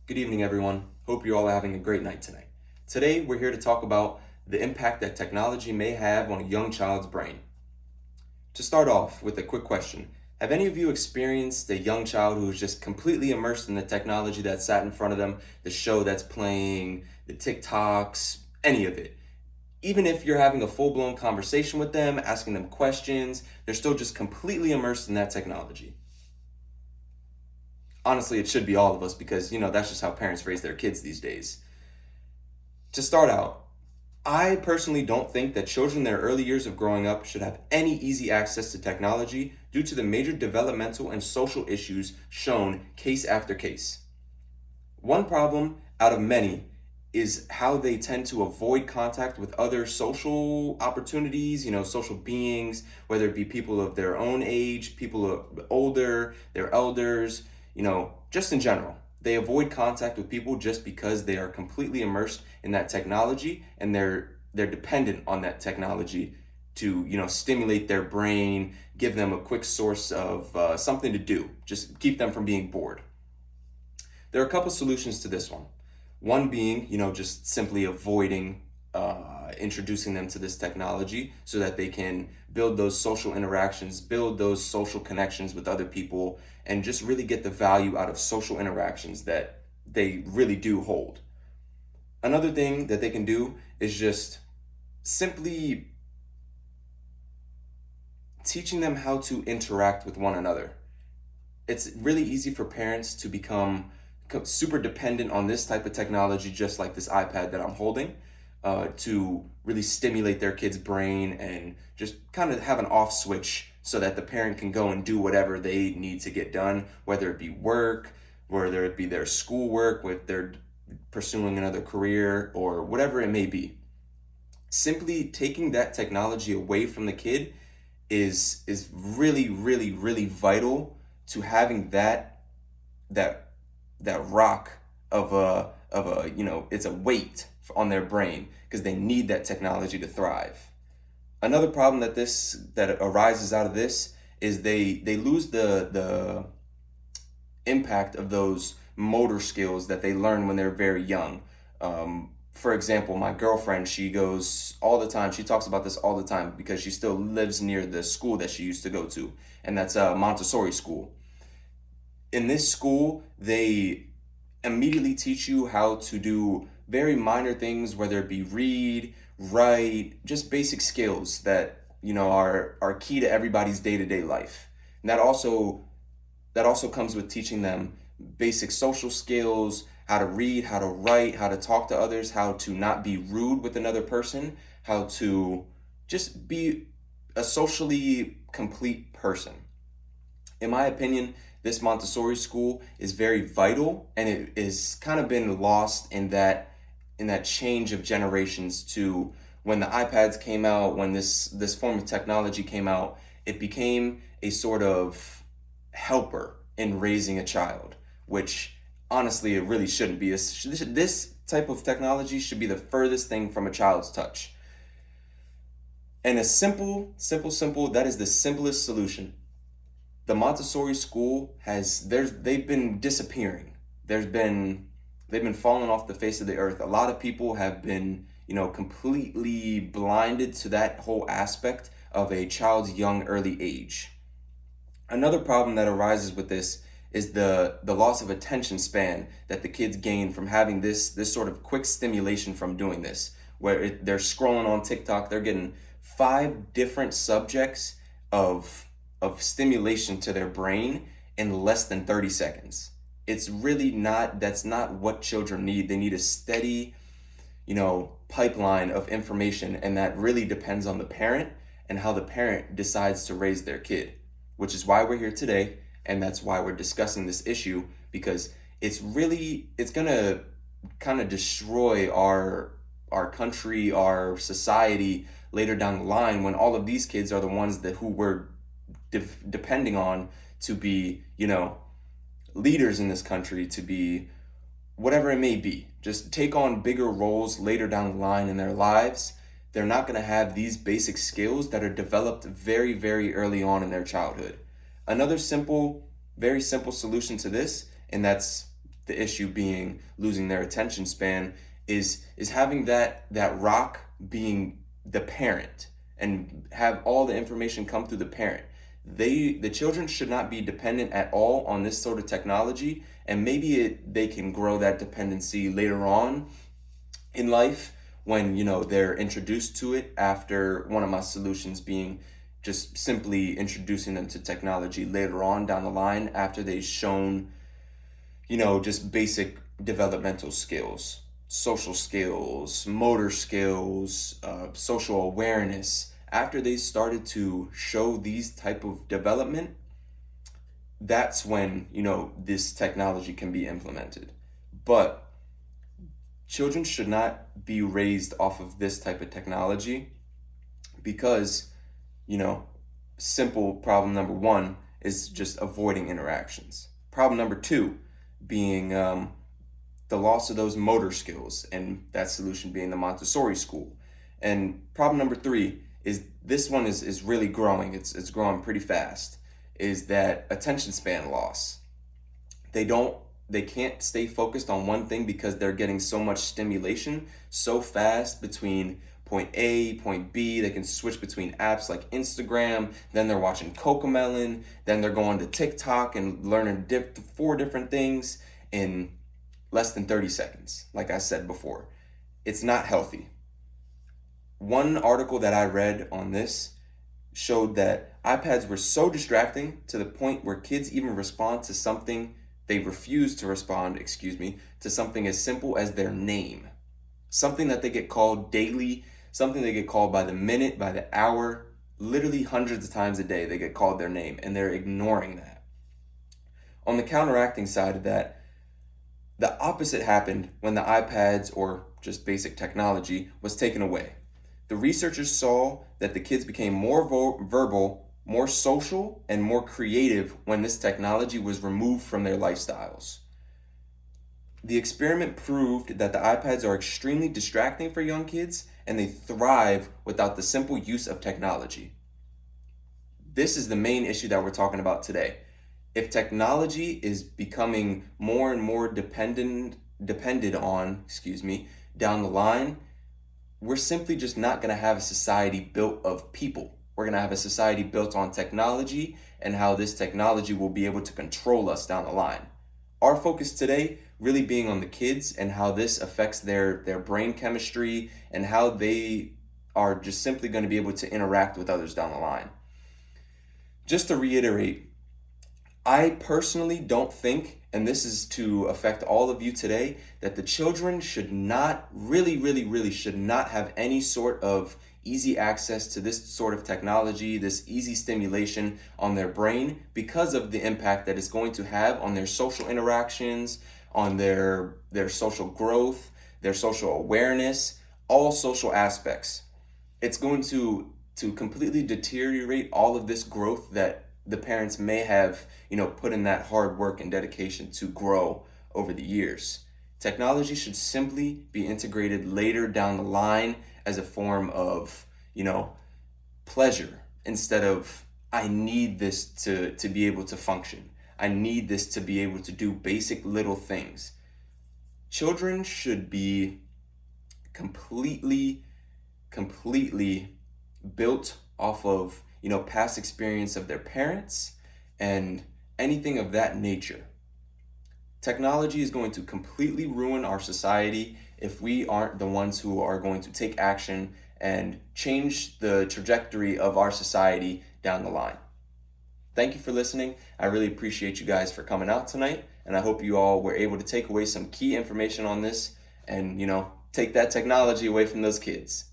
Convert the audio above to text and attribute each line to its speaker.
Speaker 1: Good evening, everyone. Hope you're all having a great night tonight. Today, we're here to talk about the impact that technology may have on a young child's brain. To start off with a quick question, have any of you experienced a young child who is just completely immersed in the technology that sat in front of them, the show that's playing, the TikToks, any of it? Even if you're having a full-blown conversation with them, asking them questions, they're still just completely immersed in that technology. Honestly, it should be all of us because, that's just how parents raise their kids these days. To start out, I personally don't think that children in their early years of growing up should have any easy access to technology due to the major developmental and social issues shown case after case. One problem out of many is how they tend to avoid contact with other social opportunities, social beings, whether it be people of their own age, people older, their elders, just in general. They avoid contact with people just because they are completely immersed in that technology and they're dependent on that technology to stimulate their brain, give them a quick source of something to do, just keep them from being bored. There are a couple solutions to this one. One being, just simply avoiding introducing them to this technology so that they can build those social interactions, build those social connections with other people, and just really get the value out of social interactions that they really do hold. Another thing that they can do is just simply teaching them how to interact with one another. It's really easy for parents to become super dependent on this type of technology, just like this iPad that I'm holding, to really stimulate their kid's brain and just kind of have an off switch so that the parent can go and do whatever they need to get done, whether it be work, whether it be their schoolwork, if they're pursuing another career, or whatever it may be. Simply taking that technology away from the kid is really, really, really vital to having that rock of a it's a weight on their brain because they need that technology to thrive. Another problem that arises out of this is they lose the impact of those motor skills that they learn when they're very young. For example, my girlfriend, she goes all the time. She talks about this all the time because she still lives near the school that she used to go to, and that's a Montessori school. In this school, they immediately teach you how to do very minor things, whether it be read, write, just basic skills that are key to everybody's day-to-day life. And that also comes with teaching them basic social skills, how to read, how to write, how to talk to others, how to not be rude with another person, how to just be a socially complete person. In my opinion, this Montessori school is very vital, and it is kind of been lost in that change of generations to when the iPads came out, when this form of technology came out. It became a sort of helper in raising a child, which honestly it really shouldn't be. This type of technology should be the furthest thing from a child's touch. And a simple, that is the simplest solution. The Montessori school they've been disappearing. They've been falling off the face of the earth. A lot of people have been, completely blinded to that whole aspect of a child's young early age. Another problem that arises with this is the loss of attention span that the kids gain from having this sort of quick stimulation from doing this, where they're scrolling on TikTok, they're getting 5 different subjects of stimulation to their brain in less than 30 seconds. That's not what children need. They need a steady, pipeline of information, and that really depends on the parent and how the parent decides to raise their kid, which is why we're here today, and that's why we're discussing this issue, because it's gonna kind of destroy our country, our society later down the line, when all of these kids are the ones who we're depending on to be, leaders in this country, to be whatever it may be, just take on bigger roles later down the line in their lives. They're not going to have these basic skills that are developed very, very early on in their childhood. Another very simple solution to this, and that's the issue being losing their attention span, is having that rock being the parent, and have all the information come through the parent. The children should not be dependent at all on this sort of technology, and maybe they can grow that dependency later on in life when they're introduced to it, after one of my solutions being just simply introducing them to technology later on down the line, after they've shown just basic developmental skills, social skills, motor skills, social awareness. After they started to show these type of development, that's when this technology can be implemented. But children should not be raised off of this type of technology, because simple problem number one is just avoiding interactions. Problem number two being the loss of those motor skills, and that solution being the Montessori school. And problem number three is, this one is really growing. It's growing pretty fast, is that attention span loss. They can't stay focused on one thing because they're getting so much stimulation so fast between point A, point B. They can switch between apps like Instagram, then they're watching COMM, then they're going to TikTok and learning 4 different things in less than 30 seconds. Like I said before, it's not healthy. One article that I read on this showed that iPads were so distracting to the point where kids even respond to something, they refuse to respond, to something as simple as their name. Something that they get called daily, something they get called by the minute, by the hour, literally hundreds of times a day they get called their name, and they're ignoring that. On the counteracting side of that, the opposite happened when the iPads, or just basic technology, was taken away. The researchers saw that the kids became more verbal, more social, and more creative when this technology was removed from their lifestyles. The experiment proved that the iPads are extremely distracting for young kids, and they thrive without the simple use of technology. This is the main issue that we're talking about today. If technology is becoming more and more depended on, down the line, we're simply just not going to have a society built of people. We're going to have a society built on technology and how this technology will be able to control us down the line. Our focus today really being on the kids and how this affects their brain chemistry and how they are just simply going to be able to interact with others down the line. Just to reiterate, I personally don't think, and this is to affect all of you today, that the children should not, really should not have any sort of easy access to this sort of technology, this easy stimulation on their brain, because of the impact that it's going to have on their social interactions, on their social growth, their social awareness, all social aspects. It's going to completely deteriorate all of this growth that the parents may have, put in that hard work and dedication to grow over the years. Technology should simply be integrated later down the line as a form of, pleasure, instead of, I need this to be able to function. I need this to be able to do basic little things. Children should be completely built off of, past experience of their parents and anything of that nature. Technology is going to completely ruin our society if we aren't the ones who are going to take action and change the trajectory of our society down the line. Thank you for listening. I really appreciate you guys for coming out tonight, and I hope you all were able to take away some key information on this and, take that technology away from those kids.